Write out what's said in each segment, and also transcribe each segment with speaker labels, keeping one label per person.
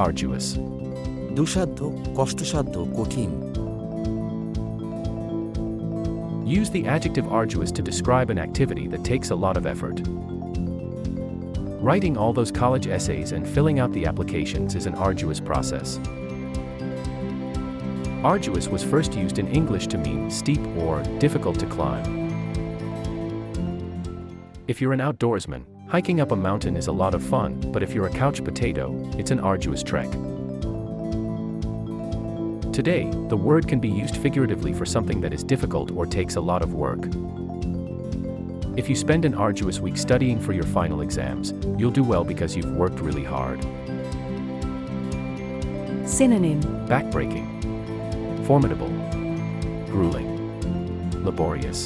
Speaker 1: arduous,
Speaker 2: দুঃসাধ্য, কষ্টসাধ্য, কঠিন।
Speaker 1: use the adjective arduous to describe an activity that takes a lot of effort. Writing all those college essays and filling out the applications is an arduous process. Arduous was first used in English to mean steep or difficult to climb. If you're an outdoorsman, hiking up a mountain is a lot of fun, but if you're a couch potato, it's an arduous trek. Today, the word can be used figuratively for something that is difficult or takes a lot of work. If you spend an arduous week studying for your final exams, you'll do well because you've worked really hard.
Speaker 3: Synonym:
Speaker 1: Backbreaking, formidable, grueling, laborious,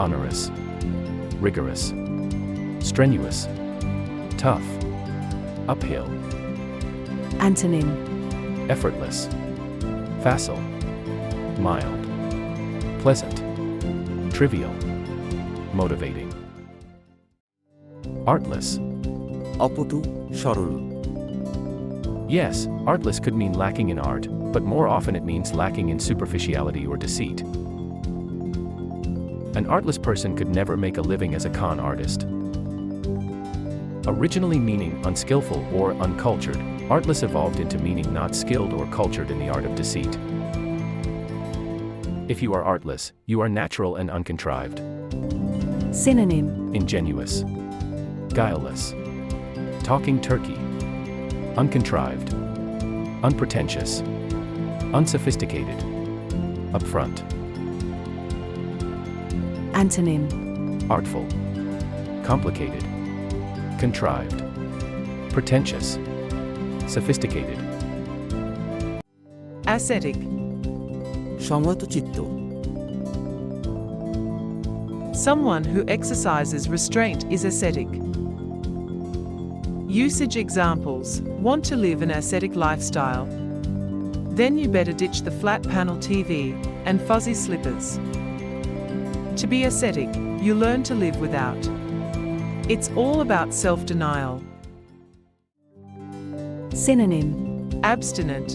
Speaker 1: onerous, rigorous, strenuous, tough, uphill.
Speaker 3: Antonym:
Speaker 1: Effortless, facile, mild, pleasant, trivial, motivating. Artless.
Speaker 2: অপটু, সরল।
Speaker 1: Yes, artless could mean lacking in art, but more often it means lacking in superficiality or deceit. An artless person could never make a living as a con artist. Originally meaning unskillful or uncultured, artless evolved into meaning not skilled or cultured in the art of deceit. If you are artless, you are natural and uncontrived.
Speaker 3: Synonym:
Speaker 1: Ingenuous, guileless, talking turkey, uncontrived, unpretentious, unsophisticated, upfront.
Speaker 3: Antonym:
Speaker 1: Artful, complicated, contrived, pretentious, sophisticated.
Speaker 4: Ascetic.
Speaker 2: সংযতচিত্ত।
Speaker 4: Someone who exercises restraint is ascetic. Usage examples: want to live an ascetic lifestyle? Then you better ditch the flat panel TV and fuzzy slippers. To be ascetic, you learn to live without. It's all about self-denial.
Speaker 3: Synonym:
Speaker 4: Abstinent,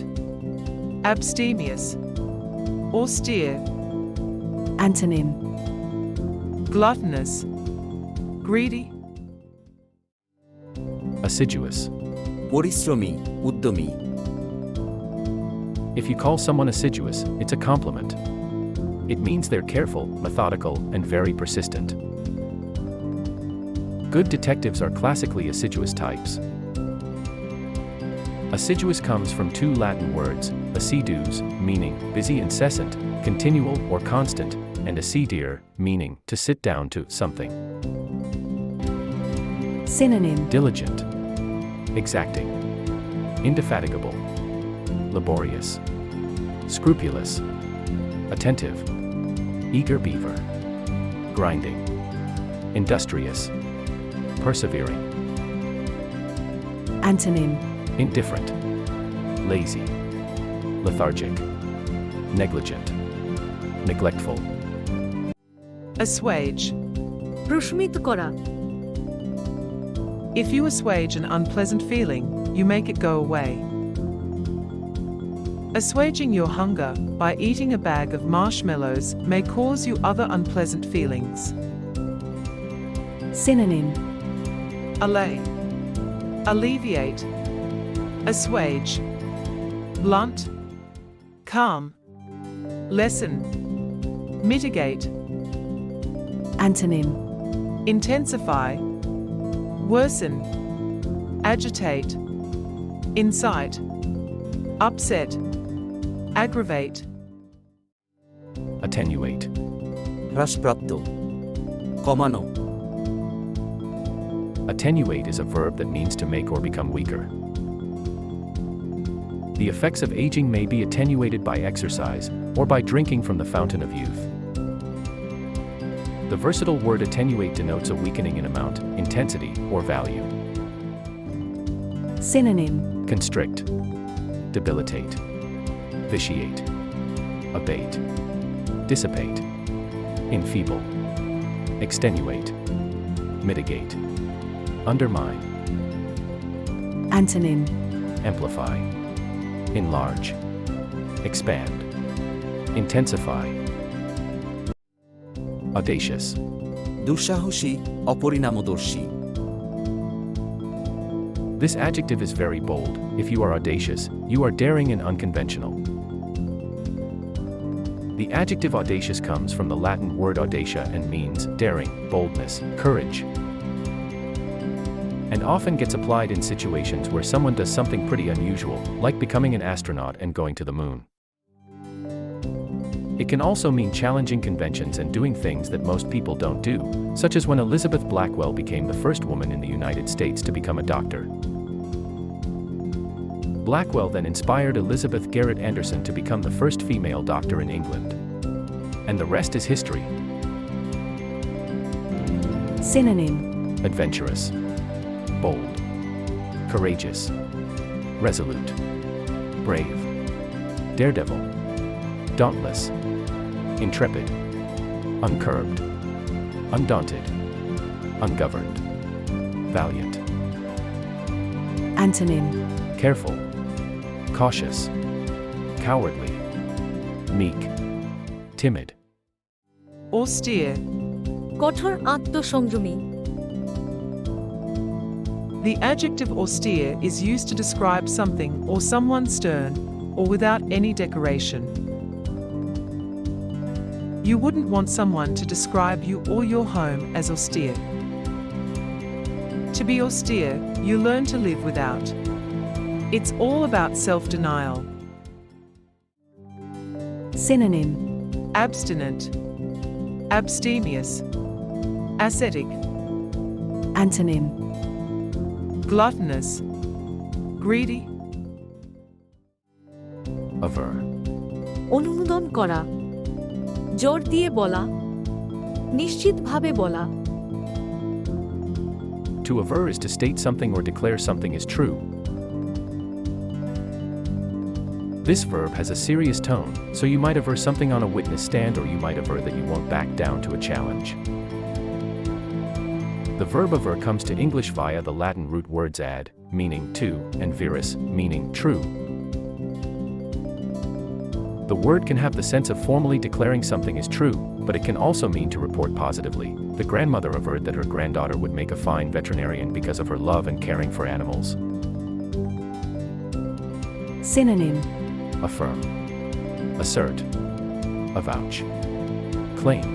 Speaker 4: abstemious, austere.
Speaker 3: Antonym:
Speaker 4: Gluttonous, greedy.
Speaker 1: Assiduous.
Speaker 2: পরিশ্রমী, উদ্যমী।
Speaker 1: If you call someone assiduous, it's a compliment. It means they're careful, methodical, and very persistent. Good detectives are classically assiduous types. Assiduous comes from two Latin words, assidus, meaning busy, incessant, continual, or constant, and assidere, meaning to sit down to something.
Speaker 3: Synonym:
Speaker 1: Diligent, exacting, indefatigable, laborious, scrupulous, attentive, eager beaver, grinding, industrious, persevering.
Speaker 3: Antonym:
Speaker 1: Indifferent, lazy, lethargic, negligent, neglectful.
Speaker 4: Assuage.
Speaker 3: প্রশমিত করা।
Speaker 4: If you assuage an unpleasant feeling, you make it go away. Assuaging your hunger by eating a bag of marshmallows may cause you other unpleasant feelings.
Speaker 3: Synonym:
Speaker 4: Allay, alleviate, assuage, blunt, calm, lessen, mitigate.
Speaker 3: Antonym:
Speaker 4: Intensify, worsen, agitate, incite, upset, aggravate.
Speaker 1: Attenuate.
Speaker 2: হ্রাসপ্রাপ্ত, কমানো।
Speaker 1: Attenuate is a verb that means to make or become weaker. The effects of aging may be attenuated by exercise or by drinking from the fountain of youth. The versatile word attenuate denotes a weakening in amount, intensity, or value.
Speaker 3: Synonym:
Speaker 1: Constrict, debilitate, vitiate, abate, dissipate, enfeeble, extenuate, mitigate, undermine.
Speaker 3: Antonym:
Speaker 1: amplify, enlarge, expand, intensify. Audacious.
Speaker 2: দুঃসাহসী, অপরিণামদর্শী।
Speaker 1: This adjective is very bold. If you are audacious, you are daring and unconventional. The adjective audacious comes from the Latin word audacia and means daring, boldness, courage, and often gets applied in situations where someone does something pretty unusual, like becoming an astronaut and going to the moon. It can also mean challenging conventions and doing things that most people don't do, such as when Elizabeth Blackwell became the first woman in the United States to become a doctor. Blackwell then inspired Elizabeth Garrett Anderson to become the first female doctor in England. And the rest is history.
Speaker 3: Synonym.
Speaker 1: Adventurous, bold, courageous, resolute, brave, daredevil, dauntless, intrepid, uncurbed, undaunted, ungoverned, valiant.
Speaker 3: Antonym.
Speaker 1: Careful, cautious, cowardly, meek, timid.
Speaker 4: Austere.
Speaker 5: কঠোর আত্মসংযমী।
Speaker 4: The adjective austere is used to describe something or someone stern or without any decoration. You wouldn't want someone to describe you or your home as austere. To be austere, you learn to live without. It's all about self-denial.
Speaker 3: Synonym.
Speaker 4: Abstinent, abstemious, ascetic,
Speaker 3: Antonym.
Speaker 4: gluttonous, greedy.
Speaker 1: Aver.
Speaker 5: অনুমোদন করা, জোর দিয়ে বলা, নিশ্চিতভাবে বলা।
Speaker 1: To aver is to state something or declare something is true. This verb has a serious tone, so you might aver something on a witness stand or you might aver that you won't back down to a challenge. The verb aver comes to English via the Latin root words ad, meaning to, and verus, meaning true. The word can have the sense of formally declaring something is true, but it can also mean to report positively. The grandmother averred that her granddaughter would make a fine veterinarian because of her love and caring for animals.
Speaker 3: Synonym.
Speaker 1: Affirm, assert, avouch, claim,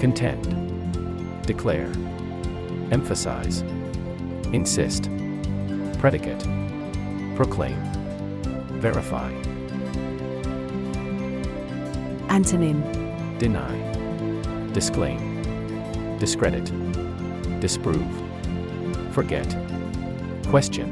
Speaker 1: contend, declare, emphasize, insist, predicate, proclaim, verify.
Speaker 3: Antonym.
Speaker 1: Deny, disclaim, discredit, disprove, forget, question.